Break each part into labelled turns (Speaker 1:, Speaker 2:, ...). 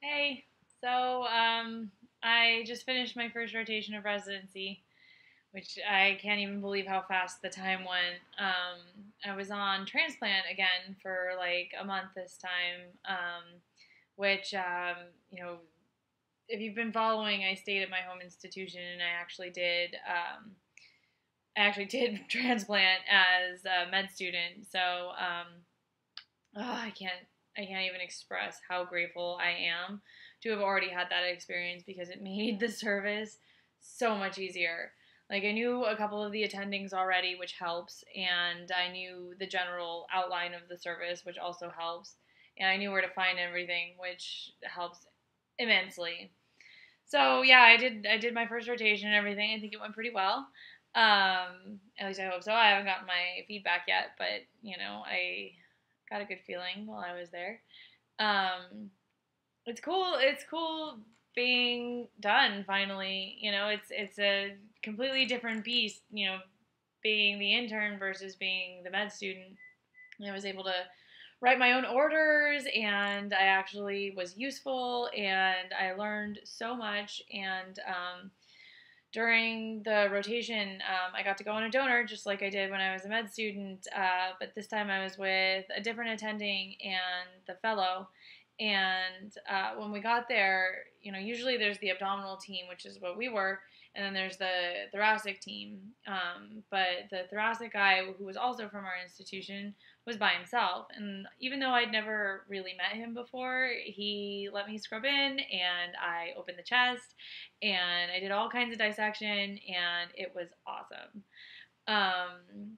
Speaker 1: Hey, so I just finished my first rotation of residency, which I can't even believe how fast the time went. I was on transplant again for like a month this time, which you know, if you've been following, I stayed at my home institution and I actually did transplant as a med student. So I can't even express how grateful I am to have already had that experience because it made the service so much easier. Like I knew a couple of the attendings already, which helps, and I knew the general outline of the service, which also helps, and I knew where to find everything, which helps immensely. So yeah, I did my first rotation and everything. I think it went pretty well. At least I hope so. I haven't gotten my feedback yet, but I got a good feeling while I was there. Um, it's cool. It's cool being done finally. It's a completely different beast. Being the intern versus being the med student. And I was able to write my own orders, and I actually was useful, and I learned so much. And during the rotation, I got to go on a donor just like I did when I was a med student, but this time I was with a different attending and the fellow. And when we got there, usually there's the abdominal team, which is what we were, and then there's the thoracic team. But the thoracic guy, who was also from our institution, was by himself. And even though I'd never really met him before, he let me scrub in and I opened the chest and I did all kinds of dissection, and it was awesome. I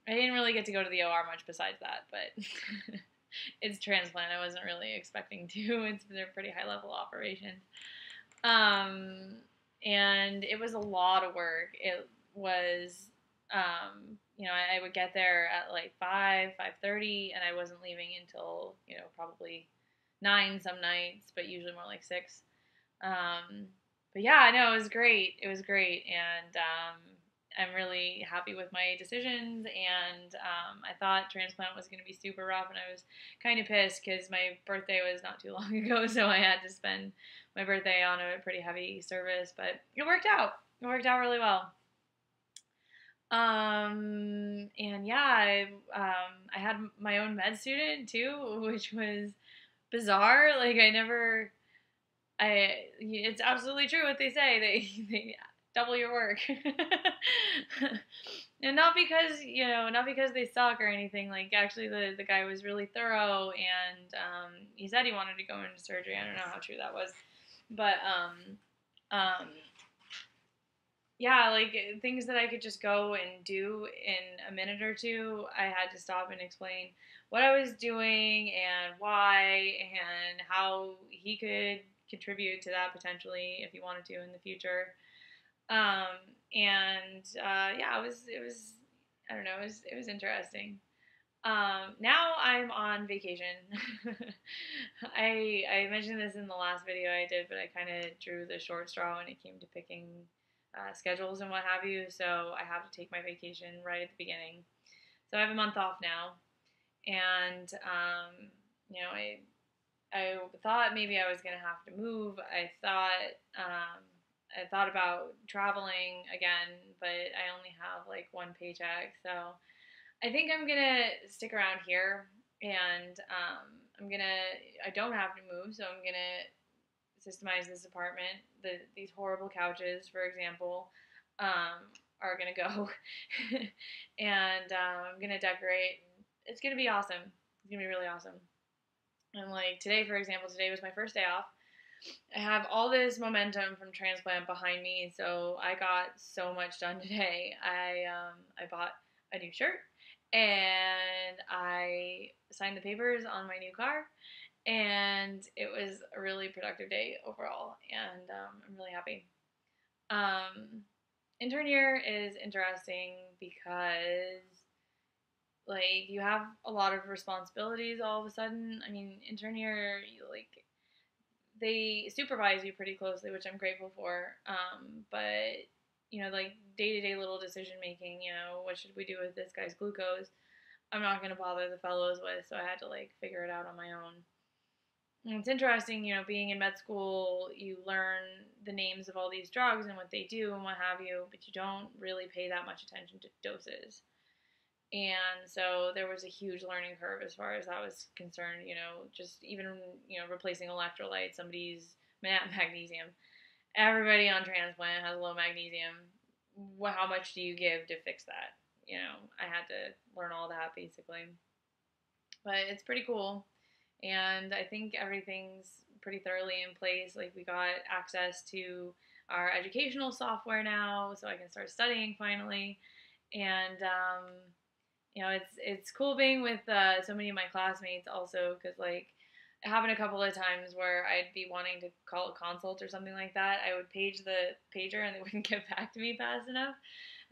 Speaker 1: didn't really get to go to the OR much besides that, but it's transplant. I wasn't really expecting to. They're pretty high level operations. Um, and it was a lot of work. It was, I would get there at like 5:30, and I wasn't leaving until, probably 9 some nights, but usually more like 6. Um, but yeah, no, it was great. It was great, and I'm really happy with my decisions. And I thought transplant was going to be super rough, and I was kind of pissed because my birthday was not too long ago, so I had to spend my birthday on a pretty heavy service. But it worked out. It worked out really well. And yeah, I had my own med student too, which was bizarre. Like it's absolutely true what they say. They double your work. And not because they suck or anything. Like actually the guy was really thorough, and he said he wanted to go into surgery. I don't know how true that was. But um yeah, like things that I could just go and do in a minute or two, I had to stop and explain what I was doing and why and how he could contribute to that potentially if he wanted to in the future. Um, yeah, it was I don't know, it was interesting. Now I'm on vacation. I mentioned this in the last video I did, but I kind of drew the short straw when it came to picking schedules and what have you. So I have to take my vacation right at the beginning. So I have a month off now, and I thought maybe I was gonna have to move. I thought about traveling again, but I only have like one paycheck, so I think I'm gonna stick around here, and I don't have to move, so I'm gonna systemize this apartment. These horrible couches, for example, are gonna go, and I'm gonna decorate. It's gonna be awesome. It's gonna be really awesome. And like today, for example, today was my first day off. I have all this momentum from transplant behind me, so I got so much done today. I bought a new shirt, and I signed the papers on my new car, and it was a really productive day overall, and I'm really happy. Um, Intern year is interesting because like you have a lot of responsibilities all of a sudden. I mean, intern year, they supervise you pretty closely, which I'm grateful for. But like day to day little decision making. What should we do with this guy's glucose? I'm not gonna bother the fellows with, so I had to like figure it out on my own. It's interesting, being in med school, you learn the names of all these drugs and what they do and what have you, but you don't really pay that much attention to doses. And so there was a huge learning curve as far as that was concerned, just even, replacing electrolytes, somebody's magnesium. Everybody on transplant has low magnesium. How much do you give to fix that? I had to learn all that basically. But it's pretty cool. And I think everything's pretty thoroughly in place. Like, we got access to our educational software now, so I can start studying finally. And it's cool being with so many of my classmates also, because like it happened a couple of times where I'd be wanting to call a consult or something like that. I would page the pager and they wouldn't get back to me fast enough.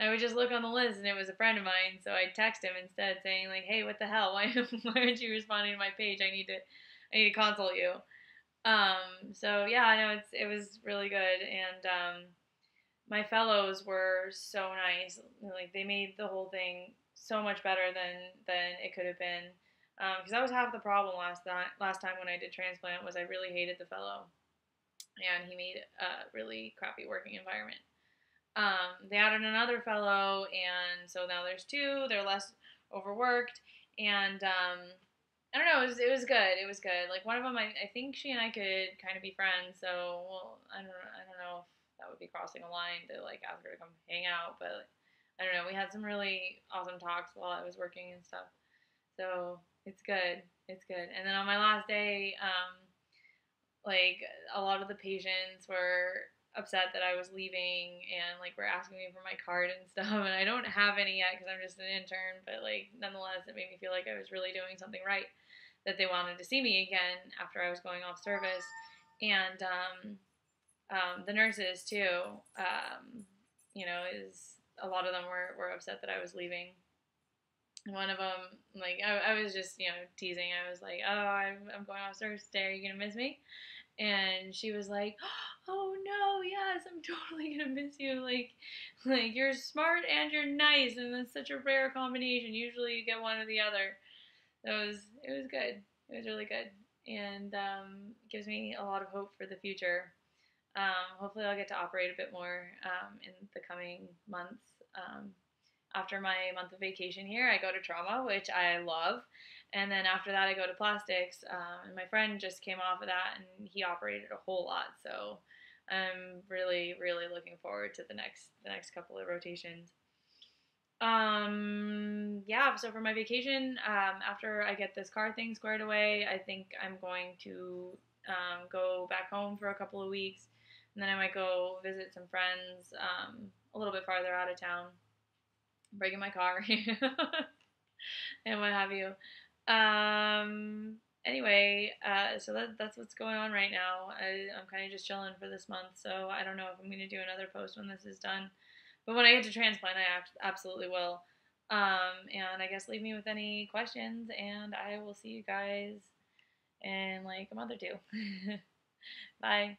Speaker 1: I would just look on the list and it was a friend of mine, so I'd text him instead saying like, "Hey, what the hell? Why aren't you responding to my page? I need to consult you." So yeah, I know it was really good, and my fellows were so nice. Like, they made the whole thing so much better than it could have been. Because that was half the problem last time when I did transplant, was I really hated the fellow, and he made a really crappy working environment. They added another fellow, and so now there's two. They're less overworked, and I don't know. It was good. It was good. Like, one of them, I think she and I could kind of be friends. So, well, I don't know if that would be crossing a line to like ask her to come hang out, but I don't know. We had some really awesome talks while I was working and stuff. So it's good. It's good. And then on my last day, like, a lot of the patients were upset that I was leaving and like were asking me for my card and stuff, and I don't have any yet because I'm just an intern, but like nonetheless it made me feel like I was really doing something right, that they wanted to see me again after I was going off service. And the nurses too, is a lot of them were upset that I was leaving. One of them, like, I was just, teasing. I was like, "Oh, I'm going off service today. Are you going to miss me?" And she was like, "Oh no, yes, I'm totally gonna miss you. Like you're smart and you're nice, and that's such a rare combination. Usually you get one or the other." It was good. It was really good, and gives me a lot of hope for the future. Hopefully, I'll get to operate a bit more in the coming months. After my month of vacation here, I go to trauma, which I love. And then after that, I go to plastics. And my friend just came off of that, and he operated a whole lot. So I'm really, really looking forward to the next couple of rotations. Yeah. So for my vacation, after I get this car thing squared away, I think I'm going to go back home for a couple of weeks, and then I might go visit some friends a little bit farther out of town, breaking my car and what have you. Anyway, so that's what's going on right now. I'm kind of just chilling for this month, so I don't know if I'm going to do another post when this is done. But when I get to transplant, I absolutely will. And I guess leave me with any questions, and I will see you guys in like a month or two. Bye.